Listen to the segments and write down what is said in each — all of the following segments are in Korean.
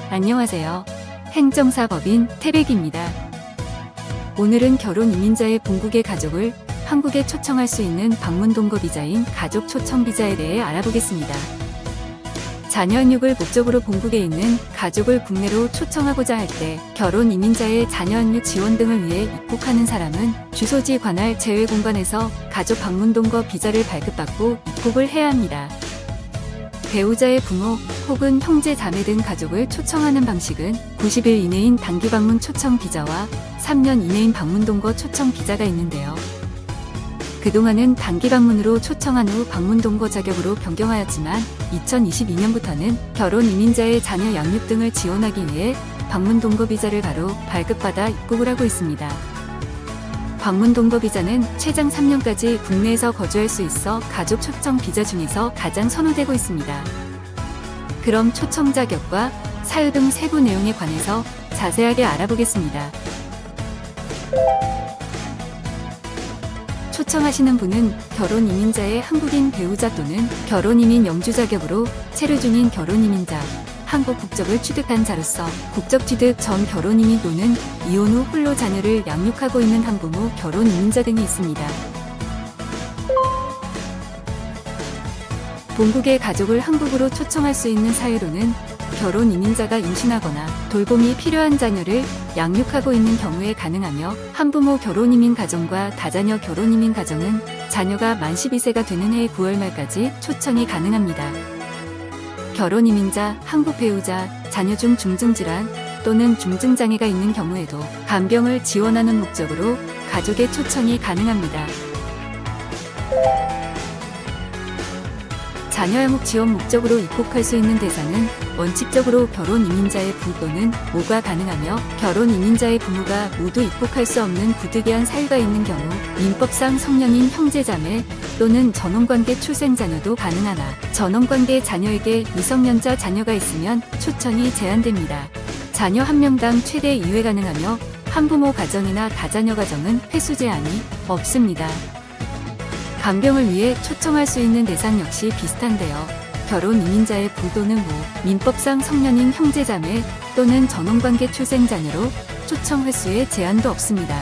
안녕하세요. 행정사법인 태백입니다. 오늘은 결혼 이민자의 본국의 가족을 한국에 초청할 수 있는 방문 동거 비자인 가족 초청 비자에 대해 알아보겠습니다. 자녀 양육을 목적으로 본국에 있는 가족을 국내로 초청하고자 할 때 결혼 이민자의 자녀 양육 지원 등을 위해 입국하는 사람은 주소지 관할 제외공간에서 가족 방문 동거 비자를 발급받고 입국을 해야 합니다. 배우자의 부모 혹은 형제 자매 등 가족을 초청하는 방식은 90일 이내인 단기 방문 초청 비자와 3년 이내인 방문 동거 초청 비자가 있는데요. 그동안은 단기 방문으로 초청한 후 방문 동거 자격으로 변경하였지만 2022년부터는 결혼 이민자의 자녀 양육 등을 지원하기 위해 방문 동거 비자를 바로 발급받아 입국을 하고 있습니다. 방문 동거 비자는 최장 3년까지 국내에서 거주할 수 있어 가족 초청 비자 중에서 가장 선호되고 있습니다. 그럼 초청 자격과 사유 등 세부 내용에 관해서 자세하게 알아보겠습니다. 초청하시는 분은 결혼 이민자의 한국인 배우자 또는 결혼 이민 영주 자격으로 체류 중인 결혼 이민자, 한국 국적을 취득한 자로서 국적 취득 전 결혼 이민 또는 이혼 후 홀로 자녀를 양육하고 있는 한부모 결혼 이민자 등이 있습니다. 본국의 가족을 한국으로 초청할 수 있는 사유로는 결혼 이민자가 임신하거나 돌봄이 필요한 자녀를 양육하고 있는 경우에 가능하며 한부모 결혼 이민 가정과 다자녀 결혼 이민 가정은 자녀가 만 12세가 되는 해 9월 말까지 초청이 가능합니다. 결혼 이민자, 한국 배우자, 자녀 중 중증질환 또는 중증장애가 있는 경우에도 간병을 지원하는 목적으로 가족의 초청이 가능합니다. 자녀 양육 지원 목적으로 입국할 수 있는 대상은 원칙적으로 결혼 이민자의 부 또는 모가 가능하며 결혼 이민자의 부모가 모두 입국할 수 없는 부득이한 사유가 있는 경우 민법상 성년인 형제자매 또는 전혼관계 출생자녀도 가능하나 전혼관계 자녀에게 미성년자 자녀가 있으면 초청이 제한됩니다. 자녀 1명당 최대 2회 가능하며 한부모 가정이나 다자녀 가정은 횟수 제한이 없습니다. 간병을 위해 초청할 수 있는 대상 역시 비슷한데요. 결혼 이민자의 부 또는 모, 민법상 성년인 형제자매 또는 전혼관계 출생자녀로 초청 횟수에 제한도 없습니다.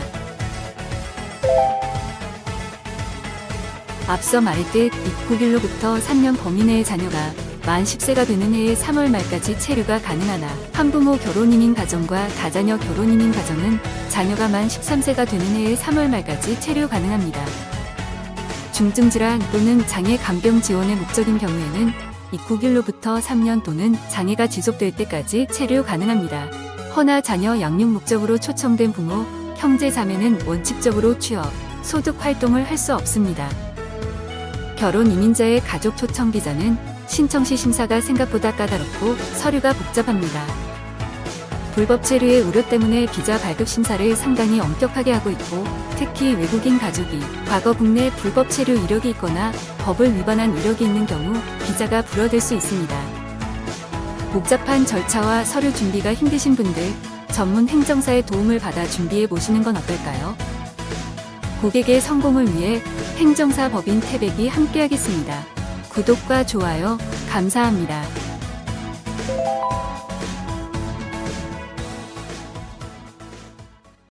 앞서 말했듯 입국일로부터 3년 범위 내의 자녀가 만 10세가 되는 해의 3월 말까지 체류가 가능하나 한부모 결혼 이민 가정과 다자녀 결혼 이민 가정은 자녀가 만 13세가 되는 해의 3월 말까지 체류 가능합니다. 중증질환 또는 장애 간병 지원의 목적인 경우에는 입국일로부터 3년 또는 장애가 지속될 때까지 체류 가능합니다. 허나 자녀 양육 목적으로 초청된 부모, 형제 자매는 원칙적으로 취업, 소득 활동을 할 수 없습니다. 결혼 이민자의 가족 초청 비자는 신청 시 심사가 생각보다 까다롭고 서류가 복잡합니다. 불법 체류의 우려 때문에 비자 발급 심사를 상당히 엄격하게 하고 있고 특히 외국인 가족이 과거 국내 불법 체류 이력이 있거나 법을 위반한 이력이 있는 경우 비자가 불허될 수 있습니다. 복잡한 절차와 서류 준비가 힘드신 분들 전문 행정사의 도움을 받아 준비해 보시는 건 어떨까요? 고객의 성공을 위해 행정사 법인 태백이 함께하겠습니다. 구독과 좋아요 감사합니다.